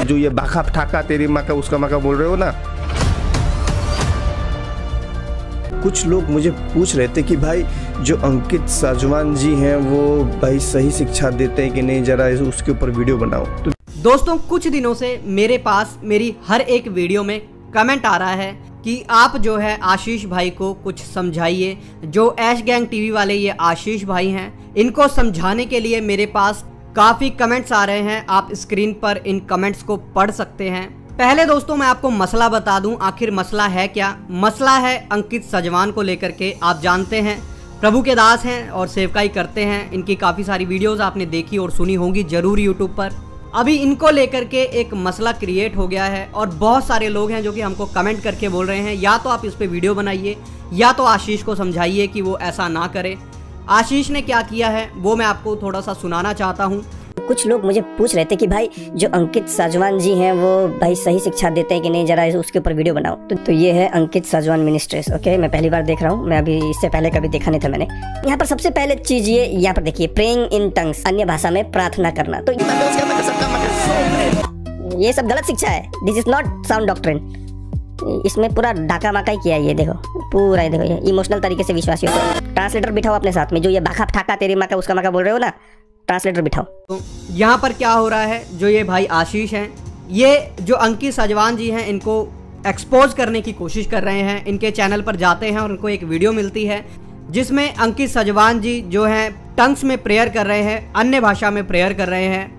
जो ये बाखा ठाका तेरी माँ का उसका माँ का बोल रहे हो ना। कुछ लोग मुझे पूछ रहे थे कि भाई जो अंकित साजवान जी हैं वो भाई सही शिक्षा देते हैं कि नहीं, जरा उसके ऊपर वीडियो बनाओ। तो दोस्तों कुछ दिनों से मेरे पास मेरी हर एक वीडियो में कमेंट आ रहा है कि आप जो है आशीष भाई को कुछ समझाइए। जो ऐश गैंग टीवी वाले ये आशीष भाई हैं, इनको समझाने के लिए मेरे पास काफ़ी कमेंट्स आ रहे हैं। आप स्क्रीन पर इन कमेंट्स को पढ़ सकते हैं। पहले दोस्तों मैं आपको मसला बता दूं, आखिर मसला है क्या। मसला है अंकित साजवान को लेकर के। आप जानते हैं प्रभु के दास हैं और सेवकाई करते हैं। इनकी काफ़ी सारी वीडियोस आपने देखी और सुनी होंगी जरूर यूट्यूब पर। अभी इनको लेकर के एक मसला क्रिएट हो गया है और बहुत सारे लोग हैं जो कि हमको कमेंट करके बोल रहे हैं या तो आप इस पे वीडियो बनाइए या तो आशीष को समझाइए कि वो ऐसा ना करे। आशीष ने क्या किया है वो मैं आपको थोड़ा सा सुनाना चाहता हूँ। कुछ लोग मुझे पूछ रहे थे कि भाई जो अंकित साजवान जी हैं वो भाई सही शिक्षा देते हैं कि नहीं, जरा उसके ऊपर वीडियो बनाओ। तो ये है अंकित साजवान मिनिस्ट्रेस। ओके, मैं पहली बार देख रहा हूँ, मैं अभी इससे पहले कभी देखा नहीं था मैंने। यहाँ पर सबसे पहले चीज ये यहाँ पर देखिए, प्रेइंग इन टंग्स, अन्य भाषा में प्रार्थना करना। तो ये सब गलत शिक्षा है। This is not sound doctrine. इसमें पूरा डाका माका ही किया है। ये देखो पूरा, ये देखो, ये इमोशनल तरीके से विश्वासी होता है। ट्रांसलेटर बिठाओ अपने साथ में, जो ये बाखा ठाका तेरी माँ का उसका माँ का बोल रहे हो ना, ट्रांसलेटर बिठाओ। तो यहाँ पर क्या हो रहा है, जो ये भाई आशीष हैं, ये जो अंकित साजवान जी हैं, इनको एक्सपोज करने की कोशिश कर रहे हैं। इनके चैनल पर जाते हैं और उनको एक वीडियो मिलती है जिसमें अंकित साजवान जी जो हैं टंग्स में प्रेयर कर रहे हैं, अन्य भाषा में प्रेयर कर रहे हैं।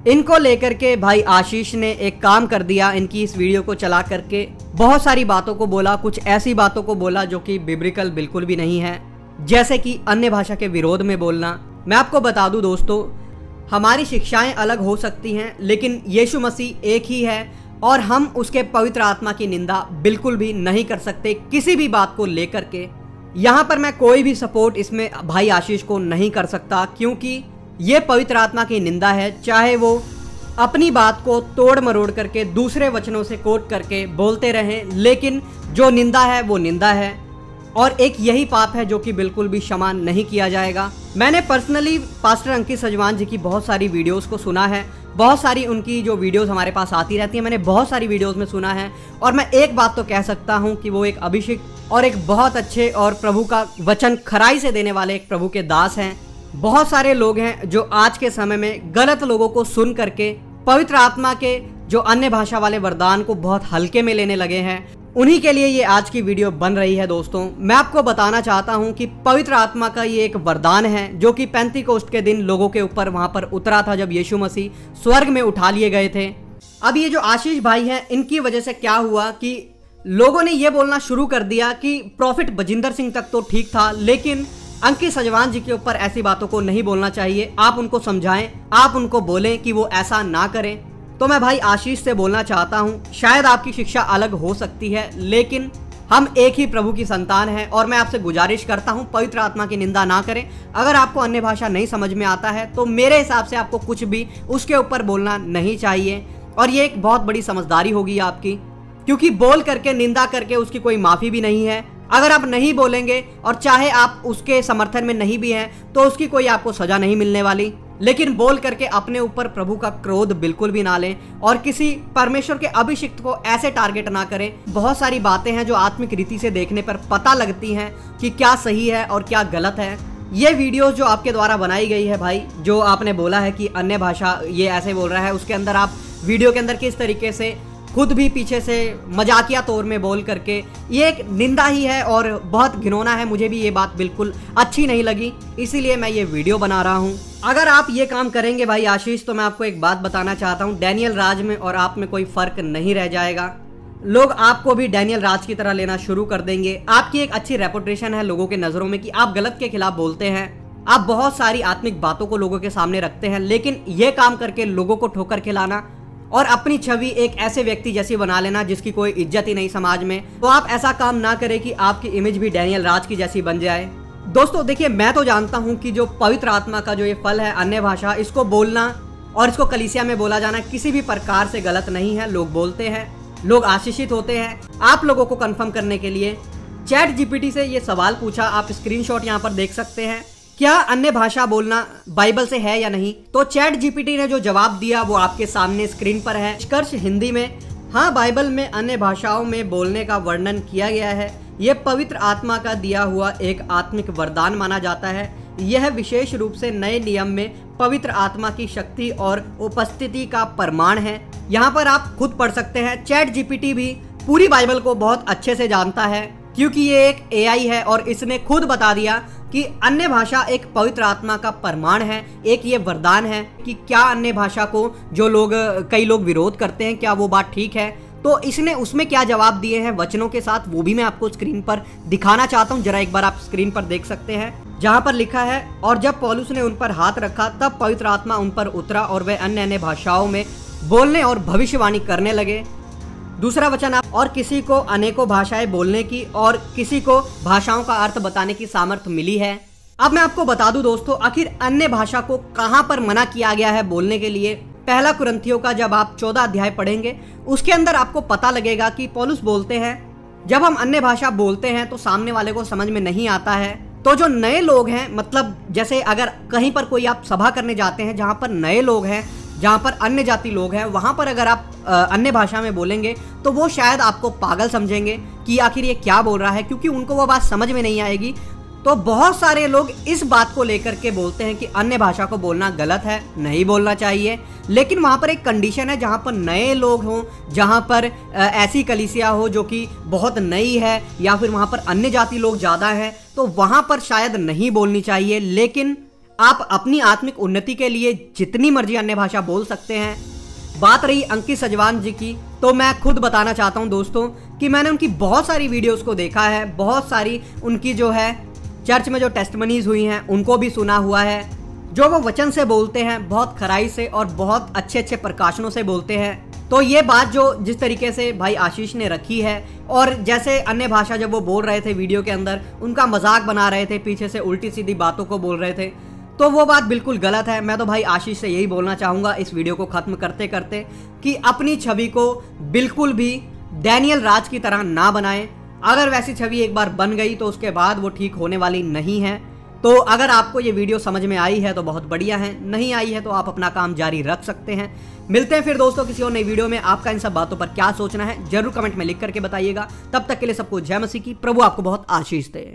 इनको लेकर के भाई आशीष ने एक काम कर दिया, इनकी इस वीडियो को चला करके बहुत सारी बातों को बोला, कुछ ऐसी बातों को बोला जो कि बिब्लिकल बिल्कुल भी नहीं है, जैसे कि अन्य भाषा के विरोध में बोलना। मैं आपको बता दूं दोस्तों, हमारी शिक्षाएं अलग हो सकती हैं लेकिन यीशु मसीह एक ही है और हम उसके पवित्र आत्मा की निंदा बिल्कुल भी नहीं कर सकते किसी भी बात को लेकर के। यहाँ पर मैं कोई भी सपोर्ट इसमें भाई आशीष को नहीं कर सकता, क्योंकि ये पवित्र आत्मा की निंदा है। चाहे वो अपनी बात को तोड़ मरोड़ करके दूसरे वचनों से कोट करके बोलते रहें, लेकिन जो निंदा है वो निंदा है और एक यही पाप है जो कि बिल्कुल भी क्षमा नहीं किया जाएगा। मैंने पर्सनली पास्टर अंकित साजवान जी की बहुत सारी वीडियोस को सुना है, बहुत सारी उनकी जो वीडियोस हमारे पास आती रहती हैं, मैंने बहुत सारी वीडियोस में सुना है और मैं एक बात तो कह सकता हूं कि वो एक अभिषिक्त और एक बहुत अच्छे और प्रभु का वचन खराई से देने वाले एक प्रभु के दास हैं। बहुत सारे लोग हैं जो आज के समय में गलत लोगों को सुन करके पवित्र आत्मा के जो अन्य भाषा वाले वरदान को बहुत हल्के में लेने लगे हैं। उन्हीं के लिए ये आज की वीडियो बन रही है। दोस्तों मैं आपको बताना चाहता हूं कि पवित्र आत्मा का ये एक वरदान है जो कि पेंतीकोस्ट के दिन लोगों के ऊपर वहां पर उतरा था जब यीशु मसीह स्वर्ग में उठा लिए गए थे। अब ये जो आशीष भाई हैं, इनकी वजह से क्या हुआ कि लोगों ने ये बोलना शुरू कर दिया कि प्रॉफिट बजिंदर सिंह तक तो ठीक था, लेकिन अंकित साजवान जी के ऊपर ऐसी बातों को नहीं बोलना चाहिए। आप उनको समझाएं, आप उनको बोलें कि वो ऐसा ना करें। तो मैं भाई आशीष से बोलना चाहता हूं, शायद आपकी शिक्षा अलग हो सकती है लेकिन हम एक ही प्रभु की संतान हैं और मैं आपसे गुजारिश करता हूं पवित्र आत्मा की निंदा ना करें। अगर आपको अन्य भाषा नहीं समझ में आता है तो मेरे हिसाब से आपको कुछ भी उसके ऊपर बोलना नहीं चाहिए और ये एक बहुत बड़ी समझदारी होगी आपकी, क्योंकि बोल करके निंदा करके उसकी कोई माफ़ी भी नहीं है। अगर आप नहीं बोलेंगे और चाहे आप उसके समर्थन में नहीं भी हैं तो उसकी कोई आपको सजा नहीं मिलने वाली, लेकिन बोल करके अपने ऊपर प्रभु का क्रोध बिल्कुल भी ना लें और किसी परमेश्वर के अभिषिक्त को ऐसे टारगेट ना करें। बहुत सारी बातें हैं जो आत्मिक रीति से देखने पर पता लगती हैं कि क्या सही है और क्या गलत है। ये वीडियो जो आपके द्वारा बनाई गई है भाई, जो आपने बोला है कि अन्य भाषा ये ऐसे बोल रहा है, उसके अंदर आप वीडियो के अंदर किस तरीके से खुद भी पीछे से मजाकिया तौर में बोल करके, ये एक निंदा ही है और बहुत घिनौना है। मुझे भी ये बात बिल्कुल अच्छी नहीं लगी, इसीलिए मैं ये वीडियो बना रहा हूँ। अगर आप ये काम करेंगे भाई आशीष, तो मैं आपको एक बात बताना चाहता हूँ, डैनियल राज में और आप में कोई फर्क नहीं रह जाएगा। लोग आपको भी डैनियल राज की तरह लेना शुरू कर देंगे। आपकी एक अच्छी रेपुटेशन है लोगों के नज़रों में कि आप गलत के खिलाफ बोलते हैं, आप बहुत सारी आत्मिक बातों को लोगों के सामने रखते हैं, लेकिन ये काम करके लोगों को ठोकर खिलाना और अपनी छवि एक ऐसे व्यक्ति जैसी बना लेना जिसकी कोई इज्जत ही नहीं समाज में, तो आप ऐसा काम ना करें कि आपकी इमेज भी डैनियल राज की जैसी बन जाए। दोस्तों देखिए, मैं तो जानता हूं कि जो पवित्र आत्मा का जो ये फल है अन्य भाषा, इसको बोलना और इसको कलीसिया में बोला जाना किसी भी प्रकार से गलत नहीं है। लोग बोलते हैं, लोग आशीषित होते हैं। आप लोगों को कंफर्म करने के लिए चैट जीपीटी से ये सवाल पूछा, आप स्क्रीनशॉट यहाँ पर देख सकते हैं। क्या अन्य भाषा बोलना बाइबल से है या नहीं? तो चैट जीपीटी ने जो जवाब दिया वो आपके सामने स्क्रीन पर है। निष्कर्ष हिंदी में, हाँ, बाइबल में अन्य भाषाओं में बोलने का वर्णन किया गया है। यह पवित्र आत्मा का दिया हुआ एक आत्मिक वरदान माना जाता है। यह विशेष रूप से नए नियम में पवित्र आत्मा की शक्ति और उपस्थिति का प्रमाण है। यहाँ पर आप खुद पढ़ सकते हैं। चैट जीपीटी भी पूरी बाइबल को बहुत अच्छे से जानता है, क्योंकि ये एक एआई है और इसने खुद बता दिया कि अन्य भाषा एक पवित्र आत्मा का प्रमाण है, एक ये वरदान है कि क्या अन्य भाषा को जो लोग कई लोग विरोध करते हैं, क्या वो बात ठीक है? तो इसने उसमें क्या जवाब दिए हैं वचनों के साथ, वो भी मैं आपको स्क्रीन पर दिखाना चाहता हूँ। जरा एक बार आप स्क्रीन पर देख सकते हैं, जहाँ पर लिखा है, और जब पौलुस ने उन पर हाथ रखा तब पवित्र आत्मा उन पर उतरा और वे अन्य अन्य भाषाओं में बोलने और भविष्यवाणी करने लगे। दूसरा वचन, आप और किसी को अनेकों भाषाएं बोलने की और किसी को भाषाओं का अर्थ बताने की सामर्थ्य मिली है। अब मैं आपको बता दूं दोस्तों, आखिर अन्य भाषा को कहां पर मना किया गया है बोलने के लिए। पहला कुरिन्थियों का जब आप 14 अध्याय पढ़ेंगे उसके अंदर आपको पता लगेगा कि पौलुस बोलते हैं, जब हम अन्य भाषा बोलते हैं तो सामने वाले को समझ में नहीं आता है। तो जो नए लोग हैं, मतलब जैसे अगर कहीं पर कोई आप सभा करने जाते हैं जहां पर नए लोग हैं, जहाँ पर अन्य जाति लोग हैं, वहाँ पर अगर आप अन्य भाषा में बोलेंगे तो वो शायद आपको पागल समझेंगे कि आखिर ये क्या बोल रहा है, क्योंकि उनको वो बात समझ में नहीं आएगी। तो बहुत सारे लोग इस बात को लेकर के बोलते हैं कि अन्य भाषा को बोलना गलत है, नहीं बोलना चाहिए। लेकिन वहाँ पर एक कंडीशन है, जहाँ पर नए लोग हों, जहाँ पर ऐसी कलीसिया हो जो कि बहुत नई है, या फिर वहाँ पर अन्य जाति लोग ज़्यादा हैं, तो वहाँ पर शायद नहीं बोलनी चाहिए। लेकिन आप अपनी आत्मिक उन्नति के लिए जितनी मर्जी अन्य भाषा बोल सकते हैं। बात रही अंकित सजवान जी की, तो मैं खुद बताना चाहता हूं दोस्तों कि मैंने उनकी बहुत सारी वीडियोस को देखा है, बहुत सारी उनकी जो है चर्च में जो टेस्टमनीज हुई हैं उनको भी सुना हुआ है। जो वो वचन से बोलते हैं, बहुत खराई से और बहुत अच्छे अच्छे प्रकाशनों से बोलते हैं। तो ये बात जो जिस तरीके से भाई आशीष ने रखी है, और जैसे अन्य भाषा जब वो बोल रहे थे वीडियो के अंदर, उनका मजाक बना रहे थे, पीछे से उल्टी सीधी बातों को बोल रहे थे, तो वो बात बिल्कुल गलत है। मैं तो भाई आशीष से यही बोलना चाहूँगा इस वीडियो को ख़त्म करते करते कि अपनी छवि को बिल्कुल भी डैनियल राज की तरह ना बनाएं। अगर वैसी छवि एक बार बन गई तो उसके बाद वो ठीक होने वाली नहीं है। तो अगर आपको ये वीडियो समझ में आई है तो बहुत बढ़िया है, नहीं आई है तो आप अपना काम जारी रख सकते हैं। मिलते हैं फिर दोस्तों किसी और नई वीडियो में। आपका इन सब बातों पर क्या सोचना है जरूर कमेंट में लिख करके बताइएगा। तब तक के लिए सबको जय मसीह की। प्रभु आपको बहुत आशीष दे।